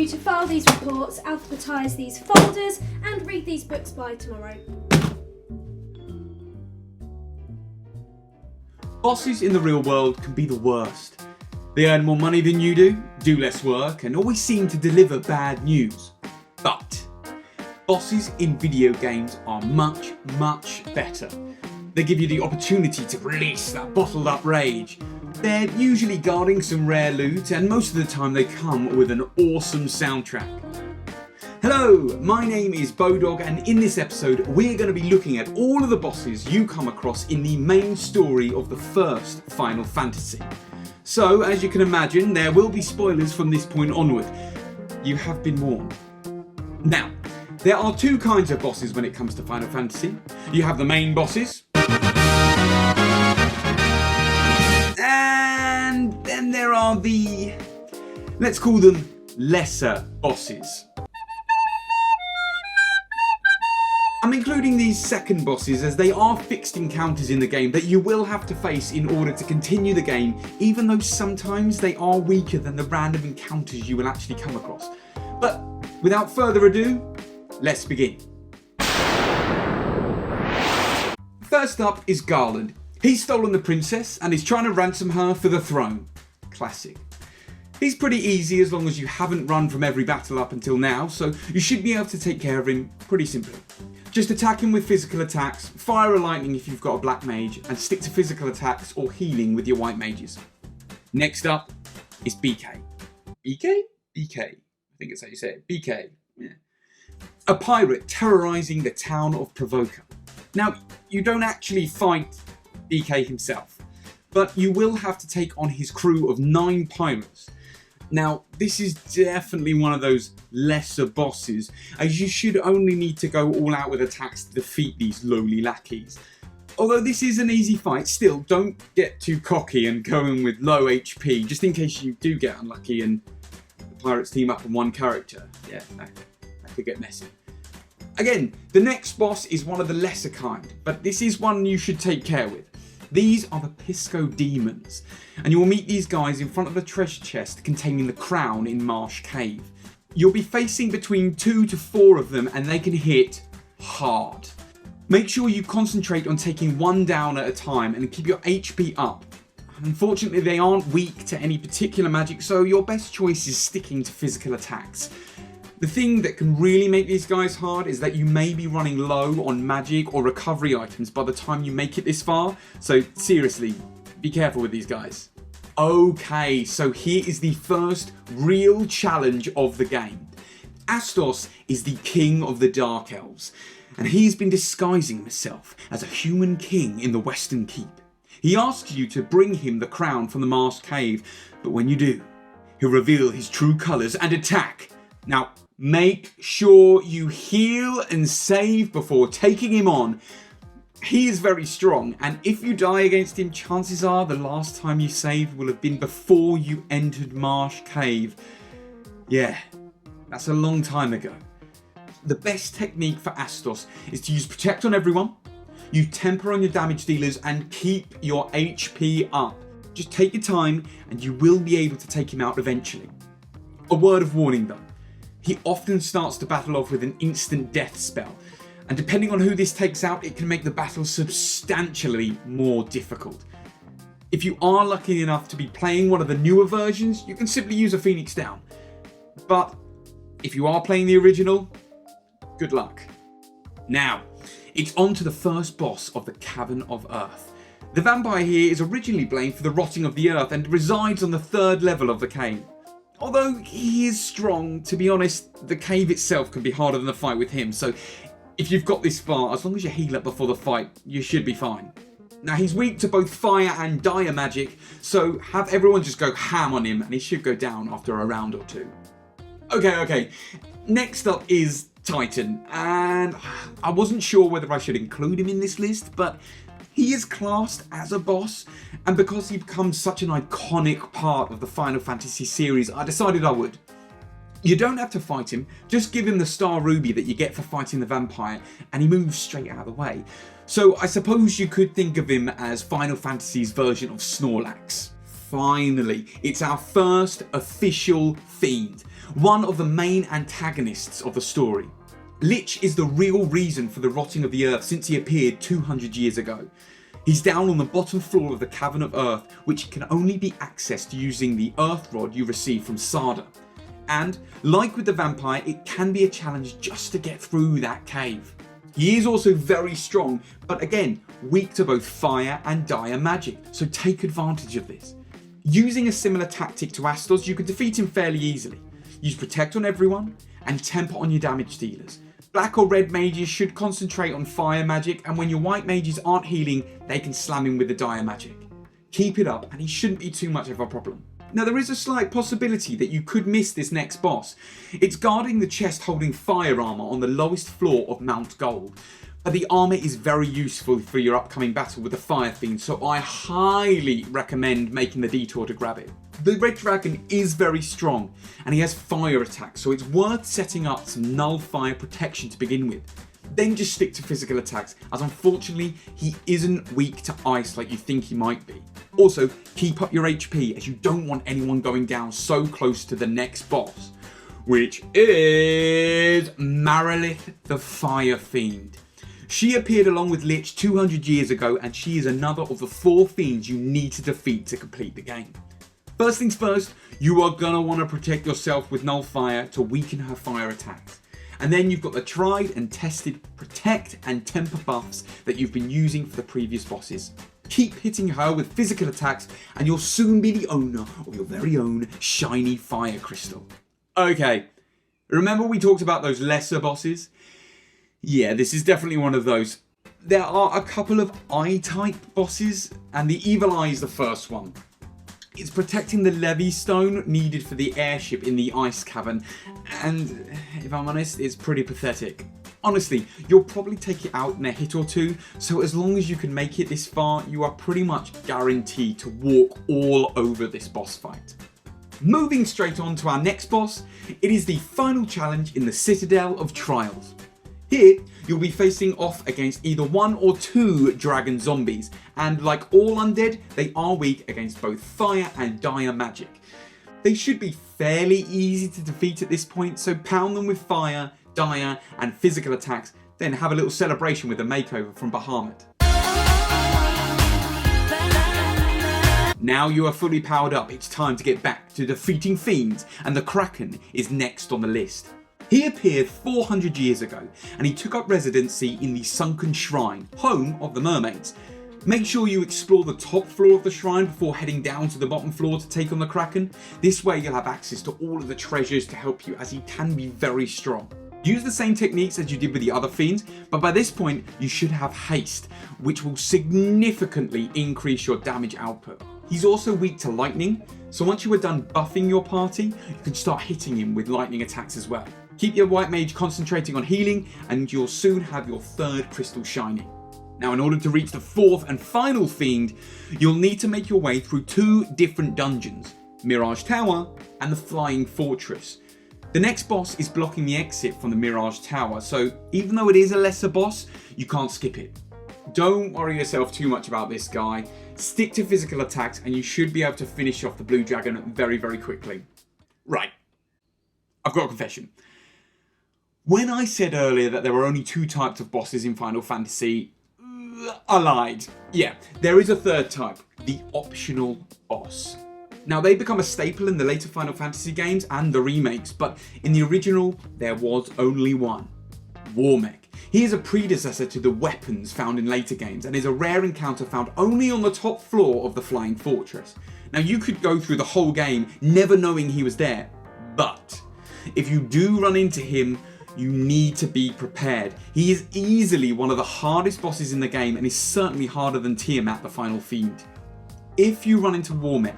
you to file these reports, alphabetise these folders, and read these books by tomorrow. Bosses in the real world can be the worst. They earn more money than you do less work, and always seem to deliver bad news. But bosses in video games are much, much better. They give you the opportunity to release that bottled up rage. They're usually guarding some rare loot, and most of the time they come with an awesome soundtrack. Hello, my name is Bodog, and in this episode we're going to be looking at all of the bosses you come across in the main story of the first Final Fantasy. So, as you can imagine, there will be spoilers from this point onward. You have been warned. Now, there are two kinds of bosses when it comes to Final Fantasy. You have the main bosses, and then there are the, let's call them lesser bosses. I'm including these second bosses as they are fixed encounters in the game that you will have to face in order to continue the game, even though sometimes they are weaker than the random encounters you will actually come across. But without further ado, let's begin. First up is Garland. He's stolen the princess and is trying to ransom her for the throne. Classic. He's pretty easy as long as you haven't run from every battle up until now, so you should be able to take care of him pretty simply. Just attack him with physical attacks, fire a lightning if you've got a black mage, and stick to physical attacks or healing with your white mages. Next up is BK. BK? BK. I think it's how you say it. BK. Yeah. A pirate terrorising the town of Provoca. Now, you don't actually fight BK himself, but you will have to take on his crew of 9 pirates. Now, this is definitely one of those lesser bosses, as you should only need to go all out with attacks to defeat these lowly lackeys. Although this is an easy fight, still don't get too cocky and go in with low HP, just in case you do get unlucky and the pirates team up on one character. Yeah, that could get messy. Again, the next boss is one of the lesser kind, but this is one you should take care with. These are the Pisco Demons, and you will meet these guys in front of a treasure chest containing the crown in Marsh Cave. You'll be facing between 2 to 4 of them, and they can hit hard. Make sure you concentrate on taking one down at a time and keep your HP up. Unfortunately, they aren't weak to any particular magic, so your best choice is sticking to physical attacks. The thing that can really make these guys hard is that you may be running low on magic or recovery items by the time you make it this far, so seriously, be careful with these guys. Okay, so here is the first real challenge of the game. Astos is the king of the Dark Elves, and he's been disguising himself as a human king in the Western Keep. He asks you to bring him the crown from the Marsh Cave, but when you do, he'll reveal his true colours and attack. Now, make sure you heal and save before taking him on. He is very strong, and if you die against him, chances are the last time you saved will have been before you entered Marsh Cave. Yeah, that's a long time ago. The best technique for Astos is to use Protect on everyone, use Temper on your damage dealers, and keep your HP up. Just take your time and you will be able to take him out eventually. A word of warning though. He often starts the battle off with an instant death spell, and depending on who this takes out, it can make the battle substantially more difficult. If you are lucky enough to be playing one of the newer versions, you can simply use a Phoenix Down. But if you are playing the original, good luck. Now, it's on to the first boss of the Cavern of Earth. The vampire here is originally blamed for the rotting of the earth and resides on the 3rd level of the cave. Although he is strong, to be honest, the cave itself can be harder than the fight with him, so if you've got this far, as long as you heal up before the fight, you should be fine. Now, he's weak to both fire and dire magic, so have everyone just go ham on him and he should go down after a round or 2. Okay, next up is Titan, and I wasn't sure whether I should include him in this list, but he is classed as a boss, and because he becomes such an iconic part of the Final Fantasy series, I decided I would. You don't have to fight him, just give him the Star Ruby that you get for fighting the vampire, and he moves straight out of the way. So I suppose you could think of him as Final Fantasy's version of Snorlax. Finally, it's our first official fiend. one of the main antagonists of the story. Lich is the real reason for the rotting of the earth since he appeared 200 years ago. He's down on the bottom floor of the Cavern of Earth, which can only be accessed using the Earth Rod you receive from Sada. And, like with the vampire, it can be a challenge just to get through that cave. He is also very strong, but again, weak to both fire and dire magic, so take advantage of this. Using a similar tactic to Astos, you can defeat him fairly easily. Use Protect on everyone, and Temper on your damage dealers. Black or red mages should concentrate on fire magic, and when your white mages aren't healing, they can slam him with the dire magic. Keep it up, and he shouldn't be too much of a problem. Now there is a slight possibility that you could miss this next boss. It's guarding the chest holding fire armour on the lowest floor of Mount Gold. But the armour is very useful for your upcoming battle with the Fire Fiend, so I highly recommend making the detour to grab it. The Red Dragon is very strong, and he has fire attacks, so it's worth setting up some null fire protection to begin with. Then just stick to physical attacks, as unfortunately he isn't weak to ice like you think he might be. Also, keep up your HP, as you don't want anyone going down so close to the next boss, which is Marilith the Fire Fiend. She appeared along with Lich 200 years ago, and she is another of the 4 fiends you need to defeat to complete the game. First things first, you are gonna want to protect yourself with null fire to weaken her fire attacks. And then you've got the tried and tested Protect and Temper buffs that you've been using for the previous bosses. Keep hitting her with physical attacks and you'll soon be the owner of your very own shiny fire crystal. Okay, remember we talked about those lesser bosses? Yeah, this is definitely one of those. There are a couple of eye-type bosses, and the Evil Eye is the first one. It's protecting the levy stone needed for the airship in the ice cavern, and if I'm honest, it's pretty pathetic. Honestly, you'll probably take it out in a hit or two, so as long as you can make it this far, you are pretty much guaranteed to walk all over this boss fight. Moving straight on to our next boss, it is the final challenge in the Citadel of Trials. Here, you'll be facing off against either 1 or 2 dragon zombies, and like all undead, they are weak against both fire and dire magic. They should be fairly easy to defeat at this point, so pound them with fire, dire and physical attacks, then have a little celebration with a makeover from Bahamut. Now you are fully powered up, it's time to get back to defeating fiends, and the Kraken is next on the list. He appeared 400 years ago, and he took up residency in the Sunken Shrine, home of the mermaids. Make sure you explore the top floor of the shrine before heading down to the bottom floor to take on the Kraken. This way you'll have access to all of the treasures to help you, as he can be very strong. Use the same techniques as you did with the other fiends, but by this point you should have haste, which will significantly increase your damage output. He's also weak to lightning, so once you are done buffing your party, you can start hitting him with lightning attacks as well. Keep your white mage concentrating on healing, and you'll soon have your 3rd crystal shining. Now, in order to reach the 4th and final fiend, you'll need to make your way through 2 different dungeons, Mirage Tower and the Flying Fortress. The next boss is blocking the exit from the Mirage Tower, so even though it is a lesser boss, you can't skip it. Don't worry yourself too much about this guy. Stick to physical attacks and you should be able to finish off the blue dragon very, very quickly. Right, I've got a confession. When I said earlier that there were only 2 types of bosses in Final Fantasy, I lied. Yeah, there is a 3rd type, the optional boss. Now, they become a staple in the later Final Fantasy games and the remakes, but in the original, there was only one, Warmech. He is a predecessor to the weapons found in later games and is a rare encounter found only on the top floor of the Flying Fortress. Now, you could go through the whole game never knowing he was there, but if you do run into him, you need to be prepared. He is easily one of the hardest bosses in the game and is certainly harder than Tiamat, the final fiend. If you run into Warmech,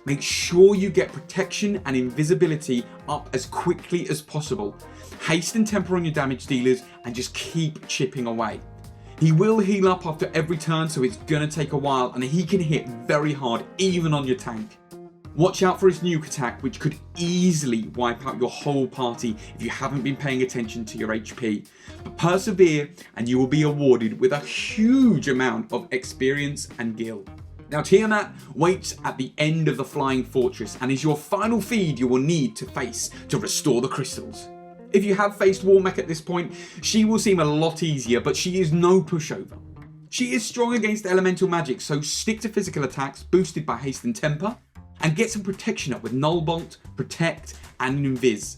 make sure you get protection and invisibility up as quickly as possible. Haste and temper on your damage dealers and just keep chipping away. He will heal up after every turn, so it's gonna take a while, and he can hit very hard even on your tank. Watch out for his nuke attack, which could easily wipe out your whole party if you haven't been paying attention to your HP. But persevere and you will be awarded with a huge amount of experience and gil. Now Tiamat waits at the end of the flying fortress and is your final feed you will need to face to restore the crystals. If you have faced Warmech at this point, she will seem a lot easier, but she is no pushover. She is strong against elemental magic, so stick to physical attacks boosted by haste and temper, and get some protection up with Null Bolt, Protect and Invis.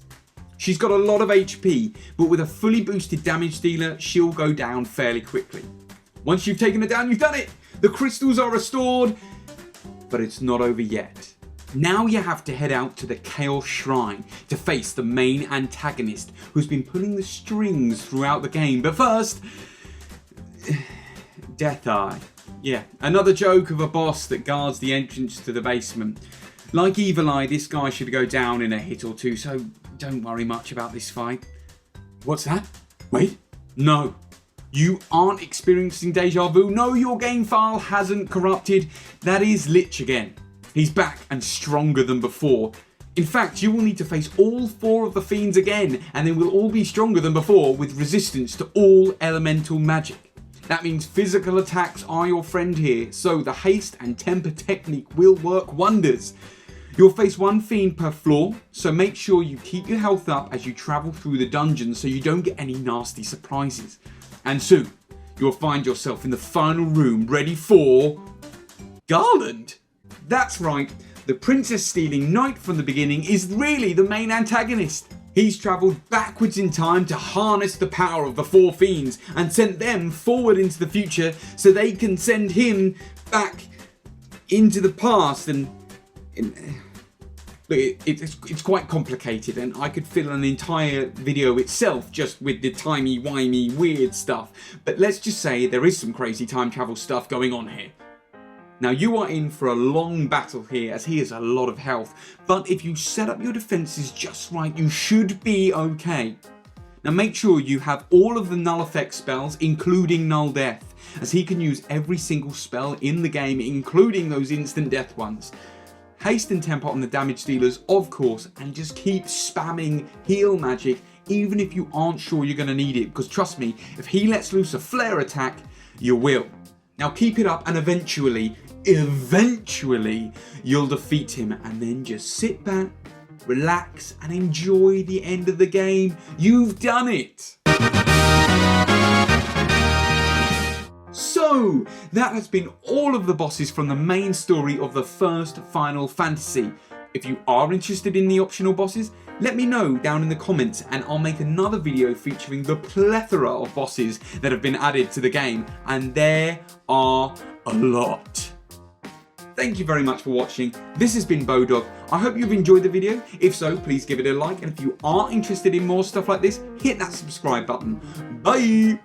She's got a lot of HP, but with a fully boosted damage dealer, she'll go down fairly quickly. Once you've taken her down, you've done it! The crystals are restored, but it's not over yet. Now you have to head out to the Chaos Shrine to face the main antagonist who's been pulling the strings throughout the game. But first, Death Eye. Yeah, another joke of a boss that guards the entrance to the basement. Like Evil Eye, this guy should go down in a hit or two, so don't worry much about this fight. What's that? Wait, no. You aren't experiencing deja vu. No, your game file hasn't corrupted. That is Lich again. He's back and stronger than before. In fact, you will need to face all 4 of the fiends again, and they will all be stronger than before with resistance to all elemental magic. That means physical attacks are your friend here, so the haste and temper technique will work wonders. You'll face 1 fiend per floor, so make sure you keep your health up as you travel through the dungeon so you don't get any nasty surprises. And soon, you'll find yourself in the final room ready for Garland. That's right, the princess stealing knight from the beginning is really the main antagonist. He's travelled backwards in time to harness the power of the 4 fiends and sent them forward into the future so they can send him back into the past. And it's quite complicated, and I could fill an entire video itself just with the timey-wimey weird stuff. But let's just say there is some crazy time travel stuff going on here. Now you are in for a long battle here as he has a lot of health, but if you set up your defences just right, you should be okay. Now make sure you have all of the null effect spells, including Null Death, as he can use every single spell in the game, including those instant death ones. Haste and temper on the damage dealers, of course, and just keep spamming heal magic even if you aren't sure you're going to need it, because trust me, if he lets loose a flare attack, you will. Now keep it up and eventually you'll defeat him, and then just sit back, relax and enjoy the end of the game. You've done it! So, that has been all of the bosses from the main story of the first Final Fantasy. If you are interested in the optional bosses, let me know down in the comments and I'll make another video featuring the plethora of bosses that have been added to the game, and there are a lot. Thank you very much for watching. This has been Bodog. I hope you've enjoyed the video. If so, please give it a like, and if you are interested in more stuff like this, hit that subscribe button. Bye!